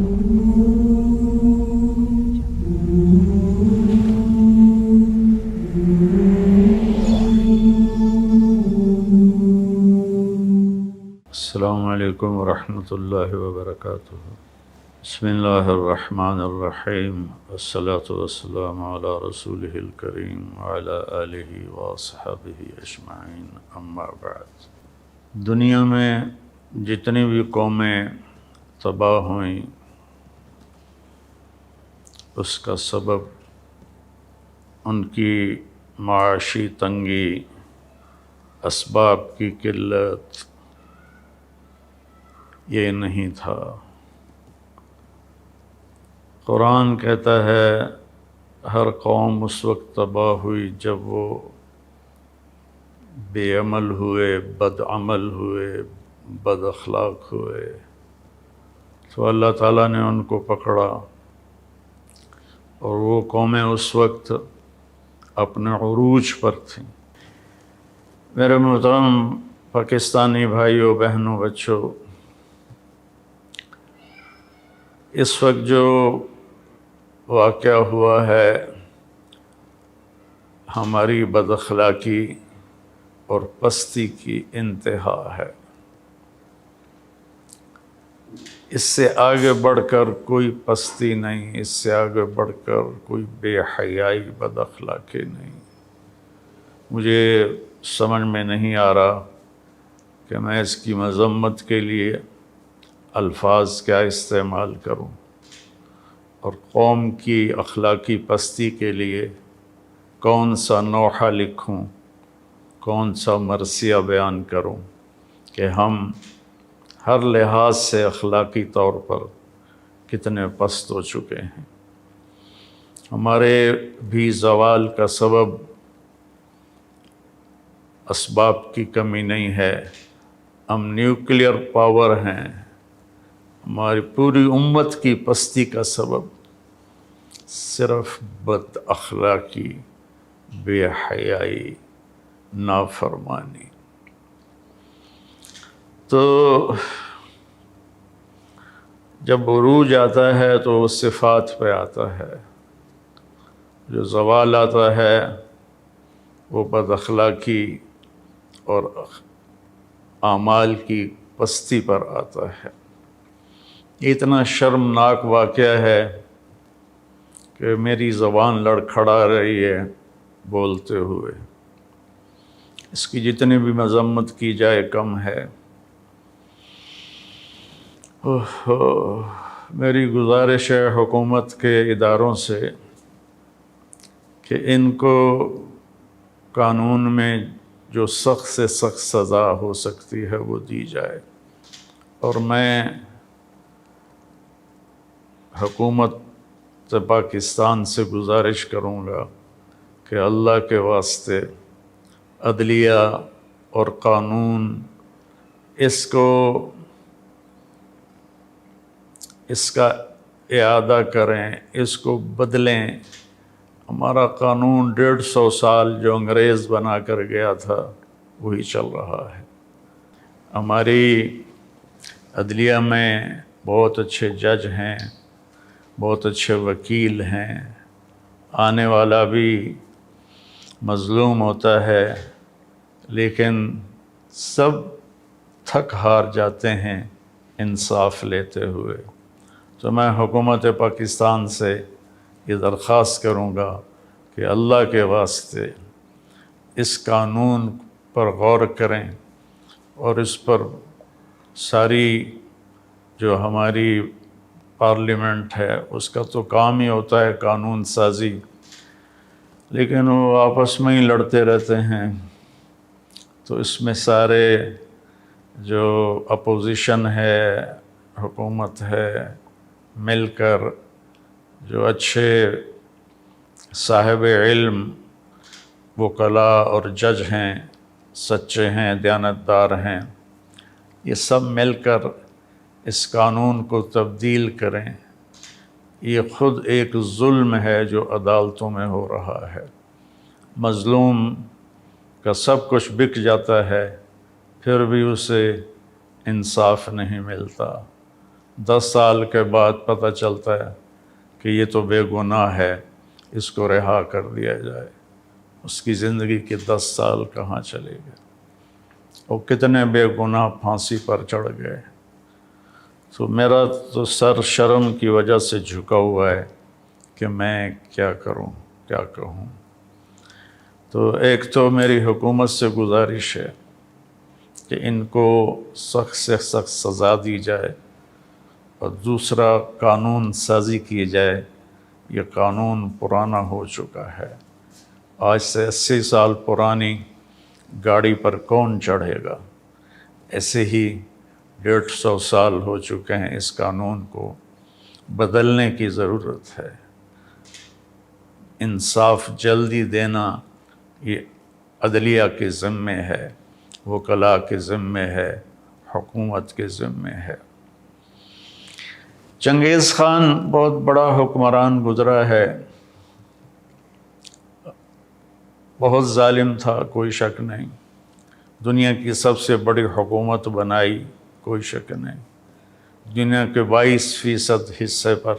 السلام علیکم ورحمۃ اللہ وبرکاتہ۔ بسم اللہ الرحمن الرحیم، والصلاة والسلام علی رسولہ الکریم وعلی آلہ واصحابہ اجمعین، اما بعد۔ دنیا میں جتنی بھی قومیں تباہ ہوئیں اس کا سبب ان کی معاشی تنگی، اسباب کی قلت یہ نہیں تھا۔ قرآن کہتا ہے ہر قوم اس وقت تباہ ہوئی جب وہ بے عمل ہوئے، بد عمل ہوئے، بد اخلاق ہوئے، تو اللہ تعالیٰ نے ان کو پکڑا، اور وہ قومیں اس وقت اپنے عروج پر تھیں۔ میرے محترم پاکستانی بھائیوں، بہنوں، بچوں، اس وقت جو واقعہ ہوا ہے ہماری بد اخلاقی اور پستی کی انتہا ہے۔ اس سے آگے بڑھ کر کوئی پستی نہیں، اس سے آگے بڑھ کر کوئی بے حیائی، بد اخلاقی نہیں۔ مجھے سمجھ میں نہیں آ رہا کہ میں اس کی مذمت کے لیے الفاظ کیا استعمال کروں، اور قوم کی اخلاقی پستی کے لیے کون سا نوحہ لکھوں، کون سا مرثیہ بیان کروں کہ ہم ہر لحاظ سے اخلاقی طور پر کتنے پست ہو چکے ہیں۔ ہمارے بھی زوال کا سبب اسباب کی کمی نہیں ہے، ہم نیوکلیئر پاور ہیں۔ ہماری پوری امت کی پستی کا سبب صرف بد اخلاقی، بے حیائی، نافرمانی۔ تو جب عروج آتا ہے تو وہ صفات پہ آتا ہے، جو زوال آتا ہے وہ بد اخلاقی اور اعمال کی پستی پر آتا ہے۔ یہ اتنا شرمناک واقعہ ہے کہ میری زبان لڑکھڑا رہی ہے بولتے ہوئے۔ اس کی جتنی بھی مذمت کی جائے کم ہے۔ میری گزارش ہے حکومت کے اداروں سے کہ ان کو قانون میں جو سخت سے سخت سزا ہو سکتی ہے وہ دی جائے، اور میں حکومت پاکستان سے گزارش کروں گا کہ اللہ کے واسطے عدلیہ اور قانون اس کا اعادہ کریں، اس کو بدلیں۔ ہمارا قانون 150 سال جو انگریز بنا کر گیا تھا وہی چل رہا ہے۔ ہماری عدلیہ میں بہت اچھے جج ہیں، بہت اچھے وکیل ہیں، آنے والا بھی مظلوم ہوتا ہے، لیکن سب تھک ہار جاتے ہیں انصاف لیتے ہوئے۔ تو میں حکومت پاکستان سے یہ درخواست کروں گا کہ اللہ کے واسطے اس قانون پر غور کریں، اور اس پر ساری جو ہماری پارلیمنٹ ہے اس کا تو کام ہی ہوتا ہے قانون سازی، لیکن وہ آپس میں ہی لڑتے رہتے ہیں۔ تو اس میں سارے جو اپوزیشن ہے، حکومت ہے، مل کر جو اچھے صاحب علم وکلاء اور جج ہیں، سچے ہیں، دیانتدار ہیں، یہ سب مل کر اس قانون کو تبدیل کریں۔ یہ خود ایک ظلم ہے جو عدالتوں میں ہو رہا ہے۔ مظلوم کا سب کچھ بک جاتا ہے، پھر بھی اسے انصاف نہیں ملتا۔ 10 سال کے بعد پتہ چلتا ہے کہ یہ تو بے گناہ ہے، اس کو رہا کر دیا جائے، اس کی زندگی کے 10 سال کہاں چلے گئے؟ اور کتنے بے گناہ پھانسی پر چڑھ گئے۔ تو میرا تو سر شرم کی وجہ سے جھکا ہوا ہے کہ میں کیا کروں، کیا کہوں۔ تو ایک تو میری حکومت سے گزارش ہے کہ ان کو سخت سے سخت سزا دی جائے، اور دوسرا قانون سازی کی جائے۔ یہ قانون پرانا ہو چکا ہے، آج سے 80 سال پرانی گاڑی پر کون چڑھے گا؟ ایسے ہی 150 سال ہو چکے ہیں، اس قانون کو بدلنے کی ضرورت ہے۔ انصاف جلدی دینا یہ عدلیہ کے ذمے ہے، وکلاء کے ذمے ہے، حکومت کے ذمے ہے۔ چنگیز خان بہت بڑا حکمران گزرا ہے، بہت ظالم تھا، کوئی شک نہیں۔ دنیا کی سب سے بڑی حکومت بنائی، کوئی شک نہیں۔ دنیا کے 22% حصے پر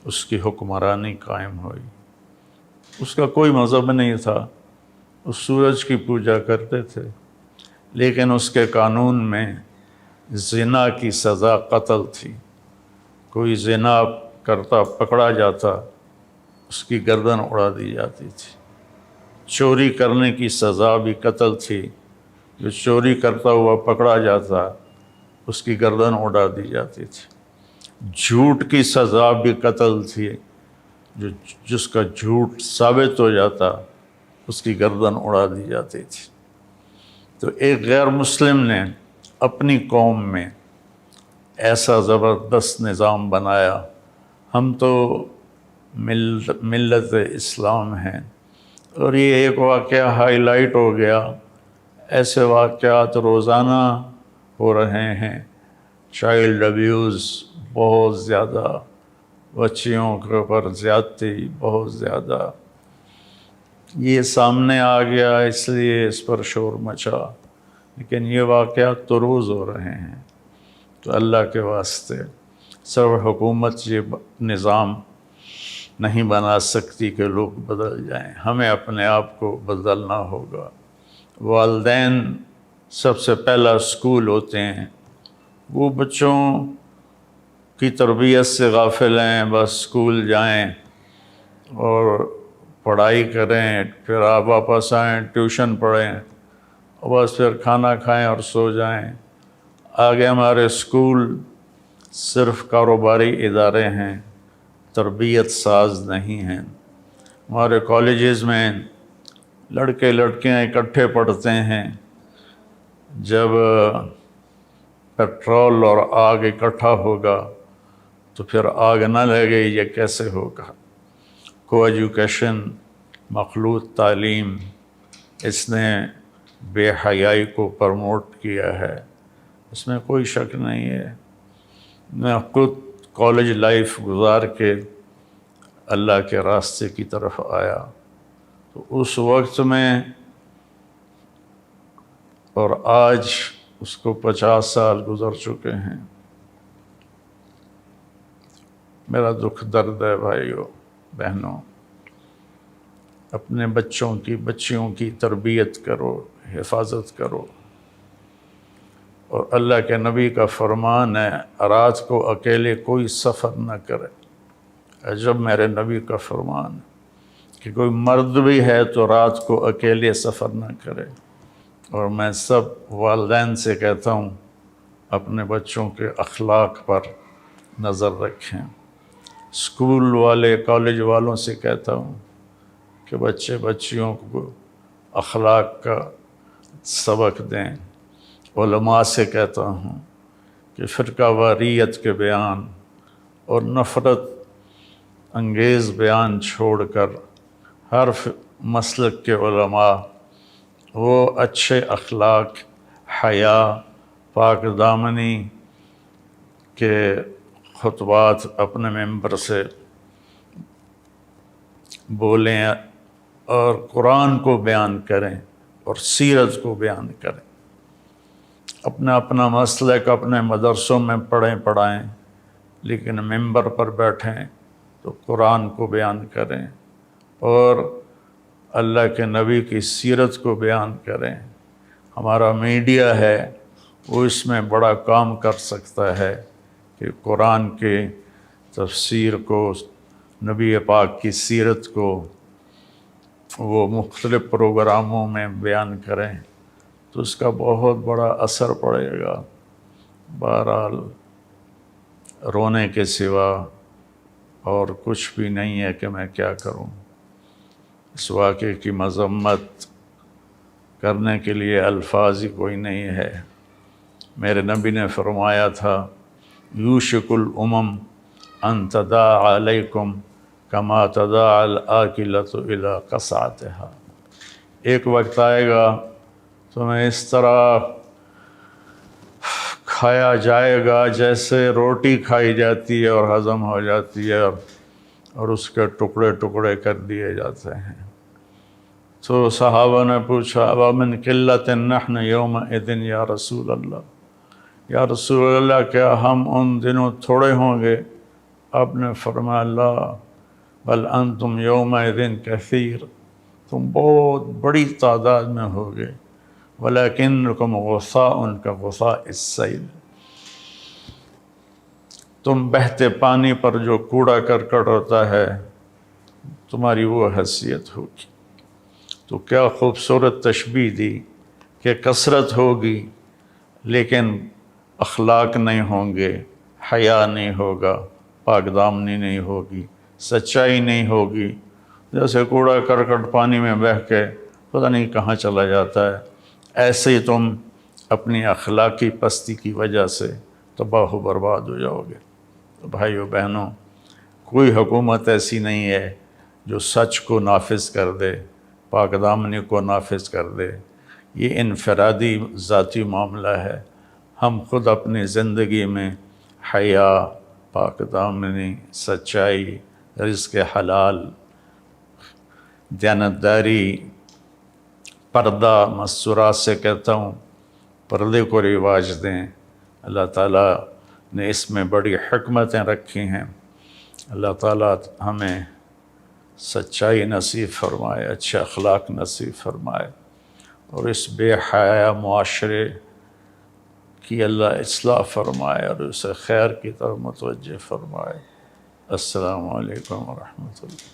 اس کی حکمرانی قائم ہوئی۔ اس کا کوئی مذہب نہیں تھا، اس سورج کی پوجا کرتے تھے، لیکن اس کے قانون میں زنا کی سزا قتل تھی۔ کوئی زنا کرتا پکڑا جاتا، اس کی گردن اڑا دی جاتی تھی۔ چوری کرنے کی سزا بھی قتل تھی، جو چوری کرتا ہوا پکڑا جاتا اس کی گردن اڑا دی جاتی تھی۔ جھوٹ کی سزا بھی قتل تھی، جس کا جھوٹ ثابت ہو جاتا اس کی گردن اڑا دی جاتی تھی۔ تو ایک غیر مسلم نے اپنی قوم میں ایسا زبردست نظام بنایا۔ ہم تو ملت اسلام ہیں، اور یہ ایک واقعہ ہائی لائٹ ہو گیا۔ ایسے واقعات روزانہ ہو رہے ہیں۔ چائلڈ ابیوز بہت زیادہ، بچیوں کے اوپر زیادتی بہت زیادہ۔ یہ سامنے آ گیا اس لیے اس پر شور مچا، لیکن یہ واقعات تو روز ہو رہے ہیں۔ تو اللہ کے واسطے سب حکومت یہ نظام نہیں بنا سکتی کہ لوگ بدل جائیں، ہمیں اپنے آپ کو بدلنا ہوگا۔ والدین سب سے پہلا اسکول ہوتے ہیں، وہ بچوں کی تربیت سے غافل ہیں، بس اسکول جائیں اور پڑھائی کریں، پھر آپ واپس آئیں، ٹیوشن پڑھیں، اور بس پھر کھانا کھائیں اور سو جائیں۔ آگے ہمارے اسکول صرف کاروباری ادارے ہیں، تربیت ساز نہیں ہیں۔ ہمارے کالجز میں لڑکے لڑکیاں اکٹھے پڑھتے ہیں، جب پیٹرول اور آگ اکٹھا ہوگا تو پھر آگ نہ لگے، یہ کیسے ہوگا؟ کو ایجوکیشن، مخلوط تعلیم، اس نے بے حیائی کو پروموٹ کیا ہے، اس میں کوئی شک نہیں ہے۔ میں خود کالج لائف گزار کے اللہ کے راستے کی طرف آیا، تو اس وقت میں اور آج اس کو 50 سال گزر چکے ہیں۔ میرا دکھ درد ہے بھائیوں بہنوں، اپنے بچوں کی بچیوں کی تربیت کرو، حفاظت کرو۔ اور اللہ کے نبی کا فرمان ہے رات کو اکیلے کوئی سفر نہ کرے۔ عجب میرے نبی کا فرمان ہے کہ کوئی مرد بھی ہے تو رات کو اکیلے سفر نہ کرے۔ اور میں سب والدین سے کہتا ہوں اپنے بچوں کے اخلاق پر نظر رکھیں۔ اسکول والے کالج والوں سے کہتا ہوں کہ بچے بچیوں کو اخلاق کا سبق دیں۔ علماء سے کہتا ہوں کہ فرقہ واریت کے بیان اور نفرت انگیز بیان چھوڑ کر ہر مسلک کے علماء وہ اچھے اخلاق، حیا، پاک دامنی کے خطبات اپنے ممبر سے بولیں اور قرآن کو بیان کریں اور سیرت کو بیان کریں۔ اپنا اپنا مسلک اپنے مدرسوں میں پڑھائیں، لیکن ممبر پر بیٹھیں تو قرآن کو بیان کریں اور اللہ کے نبی کی سیرت کو بیان کریں۔ ہمارا میڈیا ہے وہ اس میں بڑا کام کر سکتا ہے کہ قرآن کے تفسیر کو، نبی پاک کی سیرت کو وہ مختلف پروگراموں میں بیان کریں تو اس کا بہت بڑا اثر پڑے گا۔ بہرحال رونے کے سوا اور کچھ بھی نہیں ہے کہ میں کیا کروں۔ اس واقعے کی مذمت کرنے کے لیے الفاظ ہی کوئی نہیں ہے۔ میرے نبی نے فرمایا تھا یوشک الامم ان تداعی علیکم کما تداعی الآکلۃ الی قصعتھا، ایک وقت آئے گا تمہیں اس طرح کھایا جائے گا جیسے روٹی کھائی جاتی ہے اور ہضم ہو جاتی ہے اور اس کے ٹکڑے ٹکڑے کر دیے جاتے ہیں۔ تو صحابہ نے پوچھا ومن قلۃ نحن یومئذ یا رسول اللہ، یا رسول اللہ کیا ہم ان دنوں تھوڑے ہوں گے؟ آپ نے فرمایا لا بل انتم یومئذ کثیر، تم بہت بڑی تعداد میں ہوگے، ولکنکم غثاء کغثاء السیل، تم بہتے پانی پر جو کوڑا کرکٹ ہوتا ہے تمہاری وہ حیثیت ہوگی۔ تو کیا خوبصورت تشبیہ دی کہ کثرت ہوگی لیکن اخلاق نہیں ہوں گے، حیا نہیں ہوگا، پاک دامنی نہیں ہوگی، سچائی نہیں ہوگی، جیسے کوڑا کرکٹ پانی میں بہہ کے پتہ نہیں کہاں چلا جاتا ہے، ایسے ہی تم اپنی اخلاقی پستی کی وجہ سے تباہ و برباد ہو جاؤ گے۔ تو بھائیو بہنوں، کوئی حکومت ایسی نہیں ہے جو سچ کو نافذ کر دے، پاک دامنی کو نافذ کر دے۔ یہ انفرادی ذاتی معاملہ ہے۔ ہم خود اپنی زندگی میں حیا، پاک دامنی، سچائی، رزق حلال، دیانتداری، پردہ، مستورات سے کہتا ہوں پردے کو رواج دیں۔ اللہ تعالیٰ نے اس میں بڑی حکمتیں رکھی ہیں۔ اللہ تعالیٰ ہمیں سچائی نصیب فرمائے، اچھے اخلاق نصیب فرمائے، اور اس بے حیا معاشرے کی اللہ اصلاح فرمائے اور اسے خیر کی طرف متوجہ فرمائے۔ السلام علیکم ورحمۃ اللہ۔